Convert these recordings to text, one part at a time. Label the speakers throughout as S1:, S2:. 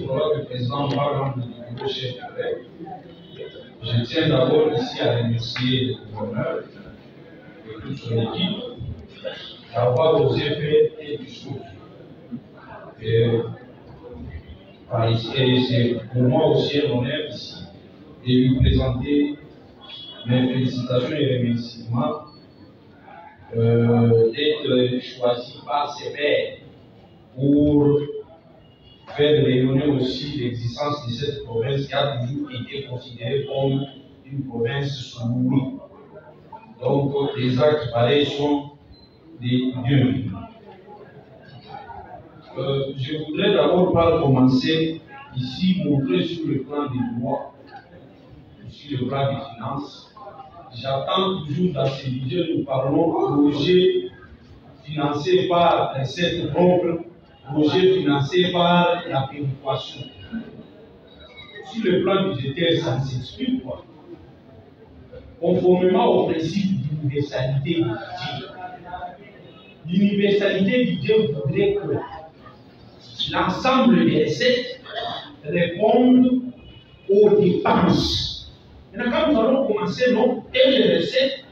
S1: crois que le président parle du bureau chef de grève. Je tiens d'abord ici à remercier le gouverneur et toute son équipe d'avoir osé faire quelque chose. Et c'est pour moi aussi un honneur ici de lui présenter mes félicitations et remerciements d'être choisi par ses pairs pour faire rayonner aussi l'existence de cette province qui a toujours été considérée comme une province sous-louée. Donc, les actes pareils sont des bienvenus. Je voudrais d'abord par commencer ici montrer sur le plan des lois, sur le plan des finances. J'attends toujours dans ces budgets, nous parlons projet financé par recettes propres, projet financé par la péréquation. Sur le plan budgétaire, ça ne s'explique pas. Conformément au principe d'universalité du budget, l'universalité du budget voudrait que l'ensemble des recettes répondent aux dépenses. Maintenant, quand nous allons commencer, non, telle recette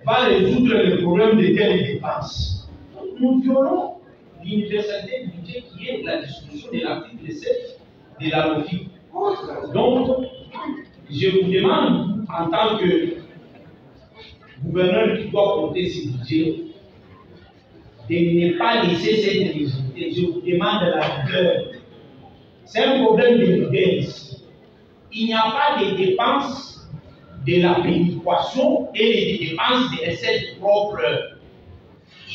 S1: va résoudre le problème de telles dépenses. Donc, nous violons l'universalité du budget qui est la discussion de l'article 7 de la LOFI. Donc, je vous demande, en tant que gouverneur qui doit porter ce budget, de ne pas laisser cette rigidité. Je vous demande la rigueur. C'est un problème de rigueur ici. Il n'y a pas de dépenses de la péréquation et des dépenses de recettes propres.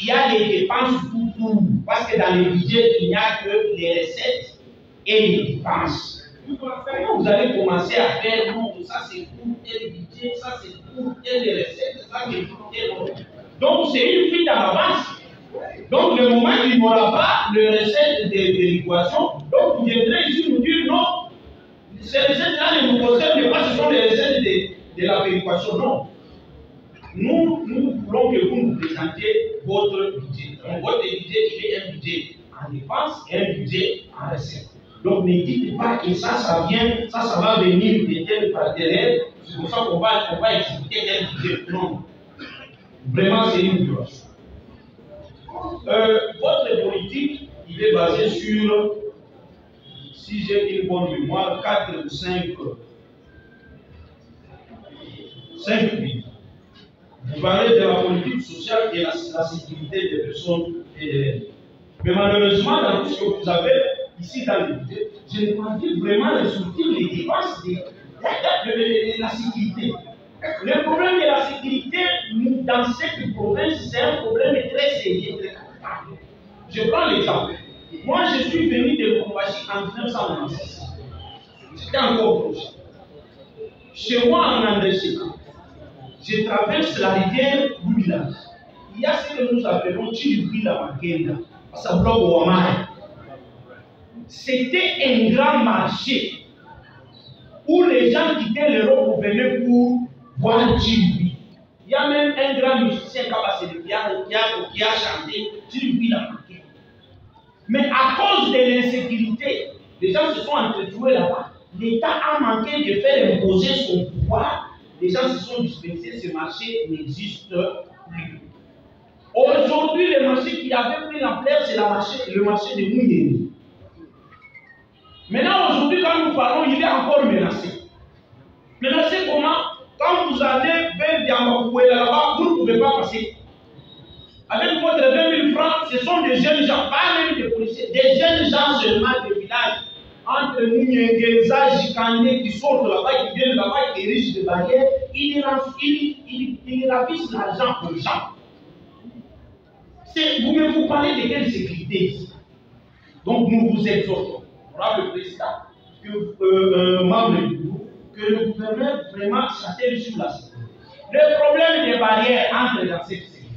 S1: Il y a les dépenses tout court, parce que dans le budget, il n'y a que les recettes et les dépenses. Comment vous allez commencer à faire, non, ça c'est pour tel budget, ça c'est pour telle recette, ça c'est pour tel autre. Donc c'est une fuite à l'avance. Donc le moment qu'il n'y aura pas de recette de péréquation, donc vous viendrez ici nous dire non, ces recettes-là ne nous concernent pas, ce sont les recettes de la péréquation. Non. Nous voulons que vous nous présentiez votre budget. Donc, votre budget, il est un budget en dépenses et un budget en recette. Donc ne dites pas que ça vient, ça va venir de tel partenaire, c'est pour ça qu'on va exécuter tel budget. Non. Vraiment, c'est une violation. Votre politique, il est basé sur, si j'ai une bonne mémoire, 4 ou 5 pays. Vous parlez de la politique sociale et la sécurité des personnes et des... Mais malheureusement, dans tout ce que vous avez ici dans le budget, je n'ai pas vu vraiment ressortir les dépenses de la sécurité. Le problème de la sécurité, dans cette province, c'est un problème très sérieux, très grave. Je prends l'exemple. Moi, je suis venu de Lubumbashi en 1996. J'étais encore proche. Chez moi, en André-Séka, je traverse la rivière Bouila. Il y a ce que nous appelons Chilibouila Makenda, à sa bloc Ouamara. C'était un grand marché où les gens quittaient l'Europe pour venir pour voir Chilibouila. Il y a même un grand musicien qui a chanté Chilibouila Makenda. Mais à cause de l'insécurité, les gens se sont entretués là-bas. L'État a manqué de faire imposer son pouvoir. Les gens se sont dispensés, ce marché n'existe plus. Aujourd'hui, le marché qui avait pris l'ampleur, c'est le marché de Mouyeni. Maintenant, aujourd'hui, quand nous parlons, il est encore menacé. Menacé comment? Quand vous allez vers Diambakoué là-bas, vous ne pouvez pas passer. Avec votre 20 000 francs, ce sont des jeunes gens, pas même des policiers, des jeunes gens seulement de village. Entre Mouyengeza, Jikane, qui sortent là-bas, qui viennent là-bas, qui érigent des barrières, ils ravissent l'argent aux gens. Vous me vous parlez de quelle sécurité ici? Donc nous vous exhortons, le président, membre du groupe, que le gouvernement vraiment s'attelle sur la sécurité. Le problème des barrières entre dans cette sécurité.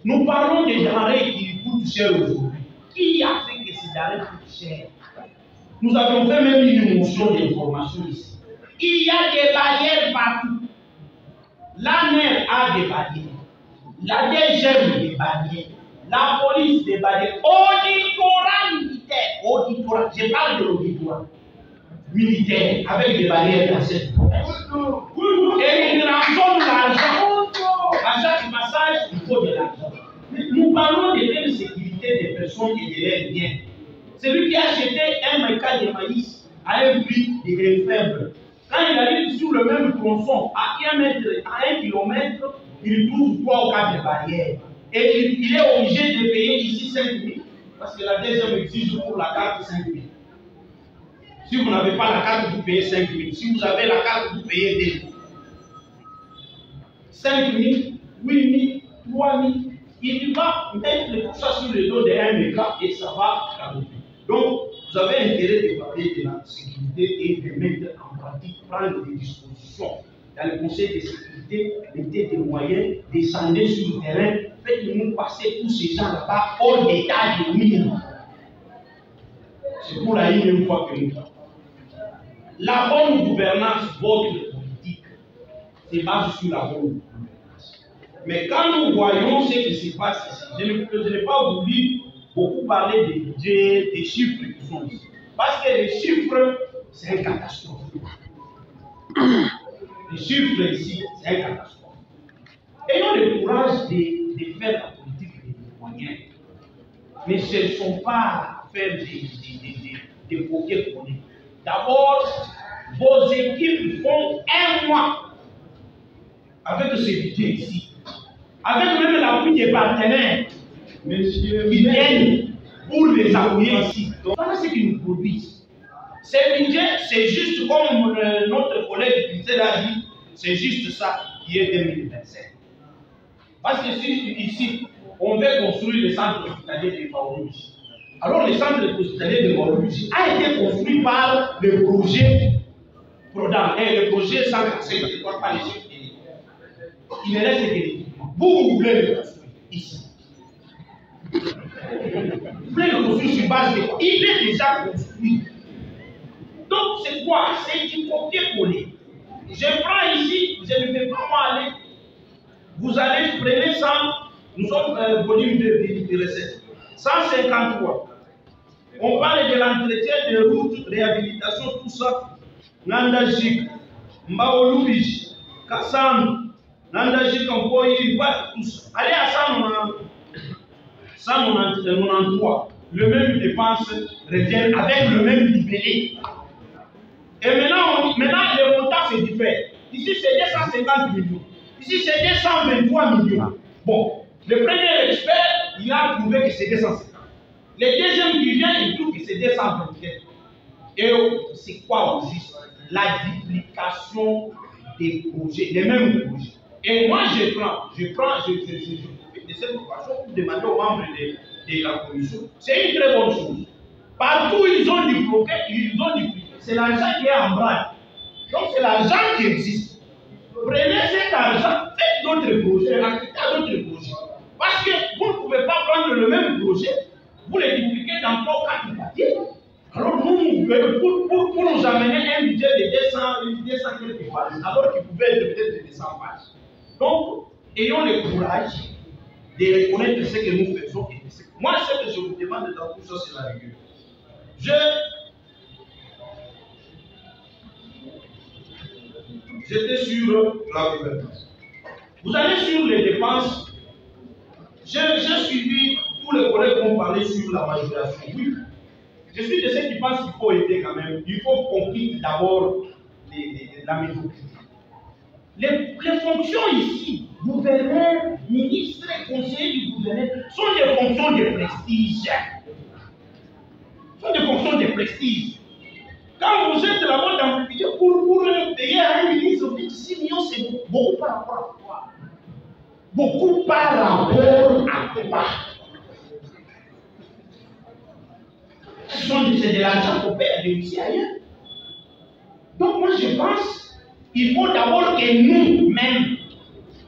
S1: Nous parlons des denrées qui coûtent cher aujourd'hui. Qui a fait que ces denrées coûtent cher? Nous avons fait même une motion d'information ici. Il y a des barrières partout. La mer a des barrières. La DGM des barrières. La police des barrières. On y militaire, auditoire. Je parle de l'auditoire militaire avec des barrières dans cette promesse. Et il rançonne l'argent. À chaque passage, il faut de l'argent. Nous parlons de l'insécurité des personnes et de leurs biens. Celui qui a acheté un méca de maïs à un prix de faible, quand il arrive sur le même tronçon à 1 kilomètre, il trouve 3 ou 4 barrières. Et il est obligé de payer ici 5 000, parce que la deuxième exige pour la carte 5 000. Si vous n'avez pas la carte, vous payez 5 000. Si vous avez la carte, vous payez 2 000. 5 000, 8 000, 3 000. Il va mettre tout ça sur le dos d'un méca et ça va camoufler. Donc, vous avez intérêt de parler de la sécurité et de mettre en pratique, prendre des dispositions. Dans le Conseil de sécurité, mettez des moyens, descendez sur le terrain, faites-nous passer tous ces gens là-bas hors d'état de nuire. C'est pour la une fois que nous faisons. La bonne gouvernance, votre politique, se base sur la bonne gouvernance. Mais quand nous voyons ce qui se passe ici, je n'ai pas voulu beaucoup parler des budgets, des chiffres qui sont ici. Parce que les chiffres, c'est une catastrophe. Les chiffres ici, c'est une catastrophe. Ayons le courage de faire la politique des moyens. Mais ce ne sont pas à faire des bouquets politiques. D'abord, vos équipes font 1 mois avec ce budget ici. Avec même l'appui des partenaires qui viennent pour les appuyer ici. Donc, voilà ce qu'ils nous produisent. Ce budget, c'est juste comme notre collègue Christelle a dit, c'est juste ça qui est 2025. Parce que si ici, on veut construire le centre hospitalier de Maourouji, alors le centre hospitalier de Maourouji a été construit par le projet Prodam et le projet 145, je ne crois pas les chiffres. Il ne reste que l'équipement. Vous voulez le construire ici. Vous voulez le construire sur base de quoi? Il est déjà construit. Donc c'est quoi? C'est du copier-coller. Je prends ici, je ne vais pas aller. Vous allez, prenez 100, nous sommes volume de recettes. 153. On parle de l'entretien des routes, réhabilitation, tout ça. Nandajik, Mbaolubij, Kassan, Nandajik, Mboyi, tout ça. Allez à 193. Le même dépense revient avec le même libellé. Et maintenant le montant c'est différent. Ici c'est 250 millions. Ici c'est 223 millions. Bon, le premier expert, il a trouvé que c'est 250. Le deuxième qui vient, il trouve que c'est 224. Et c'est quoi au juste? La duplication des projets, les mêmes projets. Et moi je fais de cette façon pour demander aux membres de la commission. C'est une très bonne chose. Partout ils ont dupliqué, c'est l'argent qui est en branle. Donc c'est l'argent qui existe. Prenez cet argent, faites d'autres projets, acceptez d'autres projets. Parce que vous ne pouvez pas prendre le même projet, vous le dupliquez dans 3 ou 4 quartiers. Alors pour nous amener un budget de 200 quelques pages, alors qu'il pouvait être peut-être de 100 pages. Donc, ayons le courage de reconnaître ce que nous faisons. Moi, ce que je vous demande dans tout ça, c'est la rigueur. J'étais sur la gouvernance. Vous allez sur les dépenses. J'ai suivi tous les collègues qui ont parlé sur la majoration. Oui. Je suis de ceux qui pensent qu'il faut aider quand même. Il faut qu'on quitte d'abord la médiocrité. Les fonctions ici, gouverneur, ministre, conseiller du gouverneur, sont des fonctions de prestige. Sont des fonctions de prestige. Quand vous êtes là-bas dans le budget pour payer à un ministre 26 millions, c'est beaucoup par rapport à quoi? Beaucoup par rapport à quoi? C'est de l'argent qu'on paie à ici ailleurs. Donc moi je pense qu'il faut d'abord que nous-mêmes,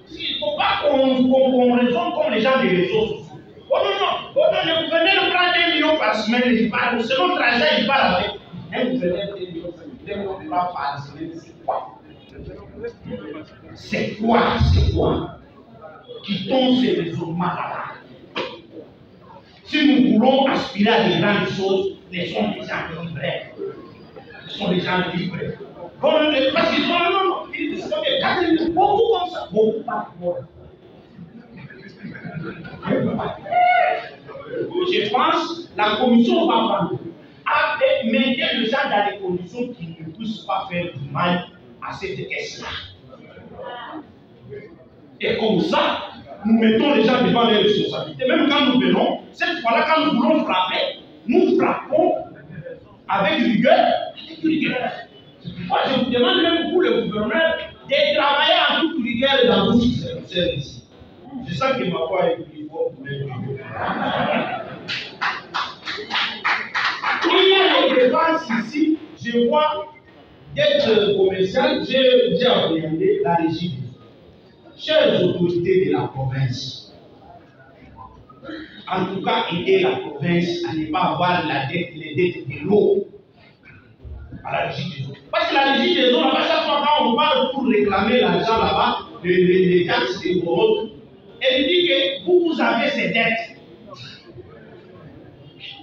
S1: il ne faut pas qu'on raisonne comme les gens des réseaux sociaux. Oh non, le gouverneur prend 2 millions par semaine, il parle, c'est notre argent, il parle avec. Un gouverneur 2 millions par semaine, c'est quoi? C'est quoi? Quittons ce raisonnement là-bas. Si nous voulons aspirer à de grandes choses, laissons les gens libres. Laissons les gens libres. Parce qu'ils sont non, ils sont des catholiques, beaucoup comme ça, beaucoup pas. Je pense que la commission va prendre à mettre les gens dans des conditions qui ne puissent pas faire du mal à cette caisse-là. Et comme ça, nous mettons les gens devant les responsabilités. Même quand nous venons, cette fois-là, quand nous voulons frapper, nous frappons avec rigueur. C'est pourquoi je vous demande même pour le gouverneur de travailler en toute rigueur dans tout ce qui se ici. C'est ça que ma voix est plus forte. Il y a des dépenses ici, je vois d'être commercial, j'ai appréhendé la régie. Chères autorités de la province, en tout cas, aider la province à ne pas avoir les dettes de l'eau à la régie des eaux. Parce que la régie des eaux, là-bas, chaque fois quand on parle pour réclamer l'argent là-bas, les taxes des autres, elle dit que vous avez ces dettes.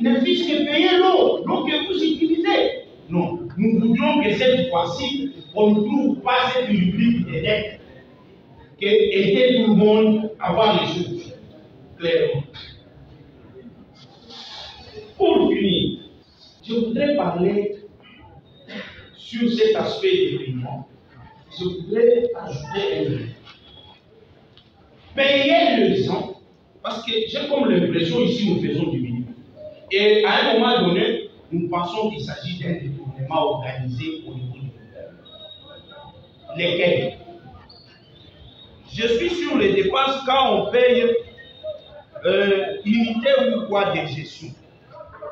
S1: Ne fût-ce que payer l'eau que vous utilisez. Non, nous voudrions que cette fois-ci, on ne trouve pas cette rubrique des dettes. Aider tout le monde à voir les choses clairement. Pour finir, je voudrais parler sur cet aspect de paiement. Je voudrais ajouter un mot. Payer les gens, parce que j'ai comme l'impression ici nous faisons du minimum. Et à un moment donné, nous pensons qu'il s'agit d'un détournement organisé au niveau du gouvernement. Lesquels? Je suis sur les dépenses quand on paye unité ou quoi de gestion.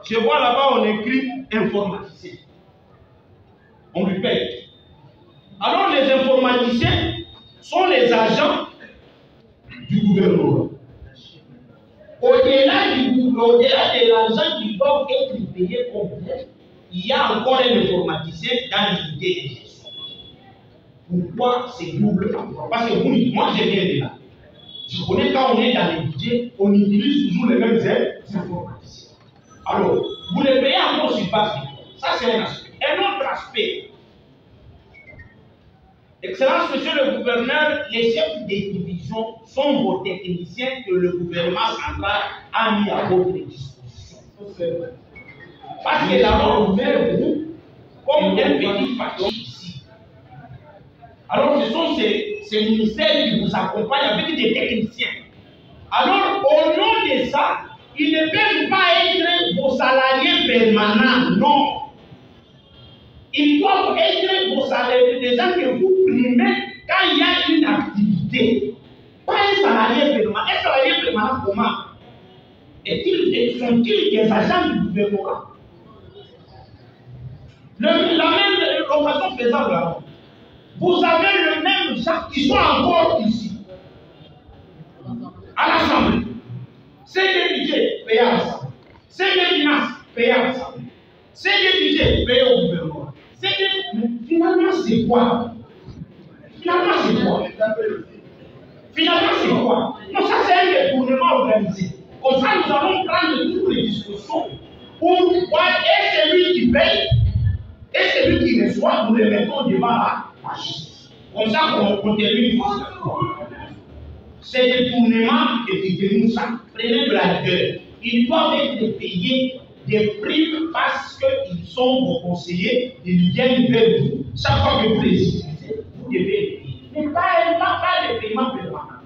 S1: Je vois là-bas, on écrit informaticien. On lui paye. Alors les informaticiens sont les agents du gouvernement. Au-delà de l'argent qui doit être payé complet, il y a encore un informaticien dans l'unité de gestion. Pourquoi c'est double emploi? Parce que moi je viens de là. Je connais quand on est dans les budgets, on utilise toujours les mêmes informaticiens. Alors, vous les payez encore sur base. Ça c'est un aspect. Un autre aspect. Excellence, monsieur le gouverneur, les chefs des divisions sont vos techniciens que le gouvernement central a mis à votre disposition. Parce que là-bas, on met vous comme un petit facteur ici. Alors, ce sont ces ministères qui vous accompagnent avec des techniciens. Alors, au nom de ça, ils ne peuvent pas être vos salariés permanents, non. Ils doivent être vos salariés, des gens que vous primez quand il y a une activité. Pas un salarié permanent. Un salarié permanent, comment? Sont-ils des agents du gouvernement? La même occasion faisable là. Vous avez le même gens qui sont encore ici, à l'Assemblée. C'est des budgets payés à l'Assemblée. C'est des finances payées à l'Assemblée. C'est des budgets payés au gouvernement. Finalement, c'est quoi? Finalement, c'est quoi? Finalement, c'est quoi? Non, ça, c'est un détournement organisé. Comme ça, nous allons prendre toutes les discussions pour voir et celui qui paye et celui qui reçoit, nous les mettons devant la justice. Comme ça, on termine tout. Ces détournements, évitez-nous ça. Prenez de la rigueur. Ils doivent être payés des primes parce qu'ils sont vos conseillers, ils viennent vers vous. Chaque fois que vous les utilisez, vous devez les payer. Mais pas de paiement permanent.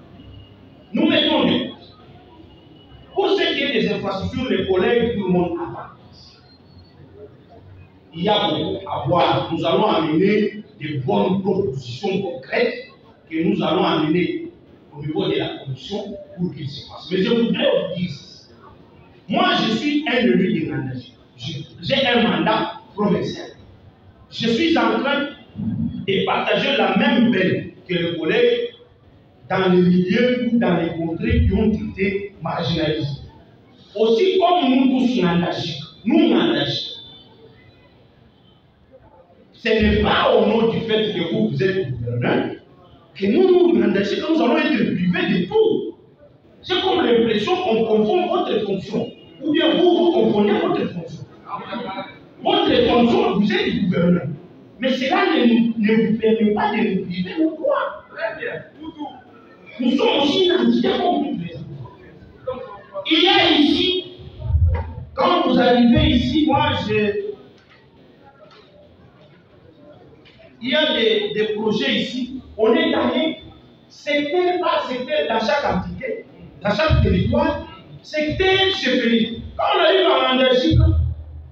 S1: Nous mettons les choses. Pour ce qui est des infrastructures, les collègues, tout le monde attend. Il y a beaucoup à voir. Nous allons amener des bonnes propositions concrètes que nous allons amener au niveau de la commission pour qu'il se fasse. Mais je voudrais vous dire, moi je suis un élu de Nandajik. J'ai un mandat provincial. Je suis en train de partager la même peine que les collègues dans les milieux ou dans les contrées qui ont été marginalisés. Aussi comme nous tous Nandajik, nous Nandajik, ce n'est pas au nom du fait que vous êtes gouverneur que nous, nous allons être privés de tout. J'ai comme l'impression qu'on confond votre fonction. Ou ne vous permet pas de nous vivre nos droits. Nous sommes aussi une entité comme toutes les autres. Il y a ici, quand vous arrivez ici, il y a des projets ici, on est allé secteur par secteur dans chaque entité, dans chaque territoire, secteur chefferie. Quand on arrive en Belgique,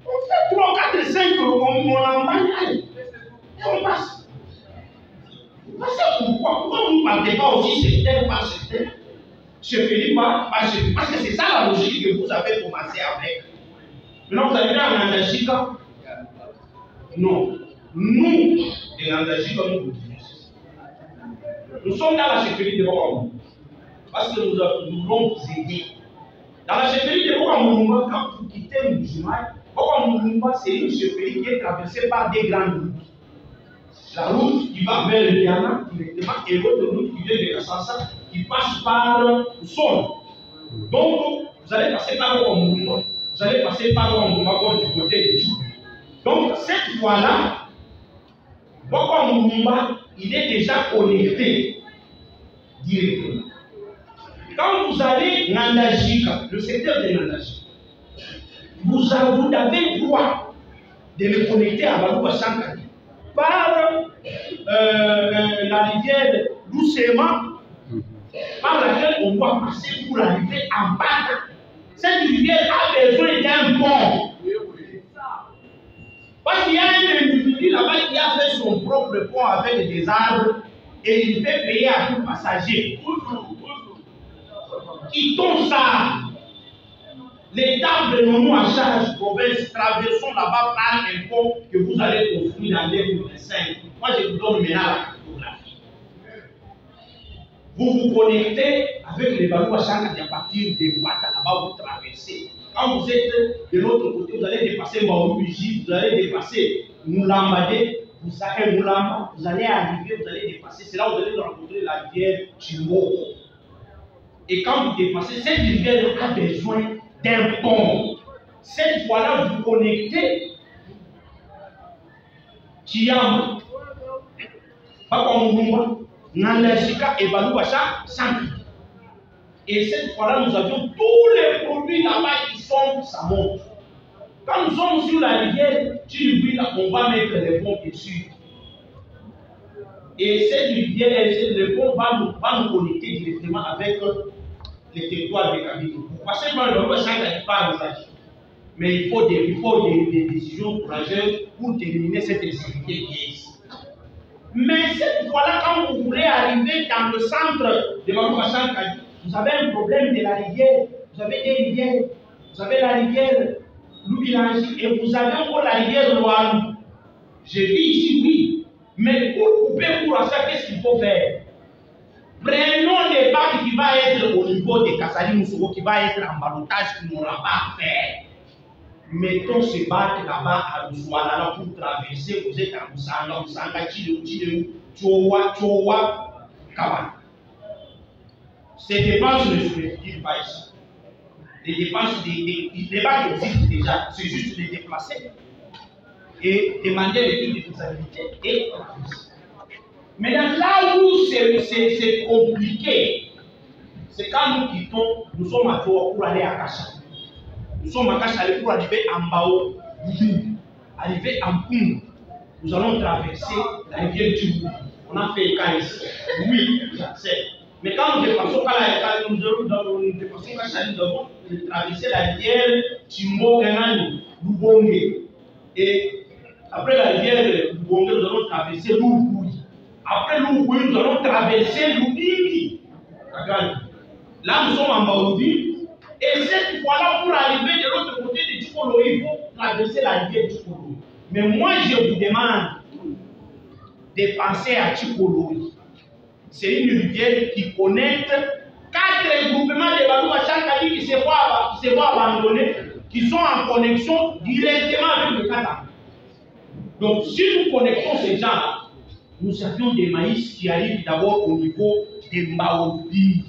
S1: on fait 3, 4, 5, on l'emballe et on passe. Pourquoi vous ne partez pas aussi secteur par secteur, chefferie par chefferie? Parce que c'est ça la logique que vous avez commencé avec. Maintenant, vous arrivez en Belgique. Non. Nous, en Belgique, nous sommes dans la chefferie de Bokamou. Parce que nous voulons vous aider. Dans la chefferie de Bokamou, quand vous quittez Moujimaï, Bokamou, c'est une chefferie qui est traversée par des grandes routes. La route qui va vers le Diana directement et l'autre route qui vient de Kassassa qui passe par le sol. Donc, vous allez passer par Bokamou, vous allez passer par Bokamou du côté de Djou. Donc, cette fois-là, Bokamou, il est déjà connecté directement. Quand vous allez dans Nandajika, le secteur de Nandajika, vous avez droit de le connecter à Balouba Sankari par la rivière doucement, par laquelle on doit passer pour arriver en bas. Cette rivière a besoin d'un pont. Parce qu'il y a un individu là-bas qui a fait son propre pont avec des arbres et il fait payer à tout passager. Quittons ça. L'État prenons-nous en charge, province, traversons là-bas par un pont que vous allez construire dans 2025. Moi, je vous donne maintenant la cartographie. Vous vous connectez avec les Balouba Sankari à partir de Bata, là-bas vous traversez. Quand vous êtes de l'autre côté, vous allez dépasser Maoubiji, vous allez dépasser Moulambade, vous allez arriver, vous allez dépasser. C'est là où vous allez rencontrer la rivière Chimoko. Et quand vous dépassez, cette rivière a besoin d'un pont. Cette fois-là, vous connectez Chiam, Bakamouba, Nandajika et Balouba Sankari. Et cette fois-là, nous avions tous les produits là-bas qui sont, ça monte. Quand nous sommes sur la rivière, on va mettre les ponts dessus. Et cette rivière, le pont va nous connecter directement avec les territoires de Kabylie. Vous passez par le Sankari par les agents. Mais il faut des décisions courageuses pour terminer cette activité qui est ici. Mais cette fois-là, quand vous voulez arriver dans le centre de Balouba Sankari, vous avez un problème de la rivière, vous avez des rivières, vous avez la rivière Loubilangi et vous avez encore la rivière Loalou. Je vis ici, oui, mais pour couper pour ça, qu'est-ce qu'il faut faire? Prenons les bacs qui va être au niveau de Kassali Moussoro, qui va être en ballottage, qui n'aura pas à faire. Mettons ce bac là-bas à Douala pour traverser, vous êtes en Moussanga, Moussanga, Chileu, Tchowa, Kawan. Ces dépenses ne se multiplient pas ici. Les dépenses, les bacs existent déjà, c'est juste les déplacer et demander l'étude de faisabilité et traverser. Mais là où c'est compliqué, c'est quand nous quittons, nous sommes à Toa pour aller à Kacha. Nous sommes à Kacha pour arriver en Bao, arriver en Poum. Nous allons traverser la rivière Djibouti. On a fait cas ici. Oui, j'accepte. Mais quand nous dépassons nous devons traverser la rivière Chimbo Enani, Lubonge. Et après la rivière Lubonge, nous allons traverser Louboui. Après Louboui, nous allons traverser Loubimbi. Là, nous sommes en Baoudi. Et cette fois-là, pour arriver de l'autre côté de Tchikolo, il faut traverser la rivière Tchikolo. Mais moi, je vous demande de penser à Tchikolo. C'est une rivière qui connecte 4 groupements de Balouba Sankari qui se voient abandonnés, qui sont en connexion directement avec le Qatar. Donc, si nous connectons ces gens-là, nous avions des maïs qui arrivent d'abord au niveau des Mbaobi.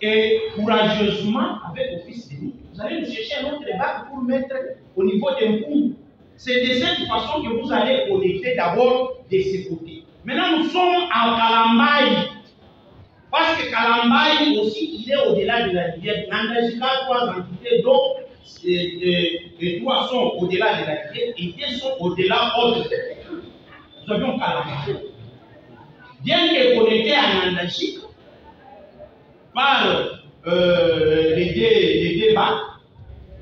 S1: Et courageusement, avec l'office de nous, vous allez nous chercher un autre bac pour mettre au niveau des Mpou. C'est de cette façon que vous allez connecter d'abord de ce côté. Maintenant, nous sommes à Kalambaye. Parce que Kalambaye aussi, il est au-delà de la rivière. Nandajika, 3 entités, donc les 3 sont au-delà de la rivière et 2 sont au-delà autre. Nous avions Kalambaye. Bien que connecté à Nandajika par les deux bacs,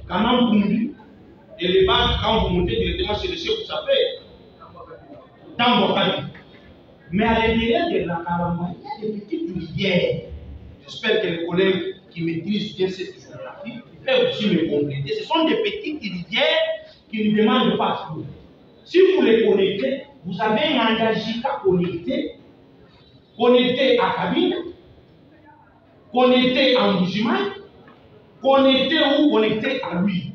S1: Kanam Bundu, et les bacs, quand vous montez directement sur le chef, vous savez, Tambokadi. Mais à l'intérieur de la Kalambaye, il y a des petites rivières. J'espère que les collègues qui maîtrisent bien cette géographie peuvent aussi me compléter. Ce sont des petites rivières qui ne demandent pas d'eau. Si vous les connectez, vous avez un Nandajika connecté à Kabine, connecté à Mbujimaï, connecté ou connecté à lui.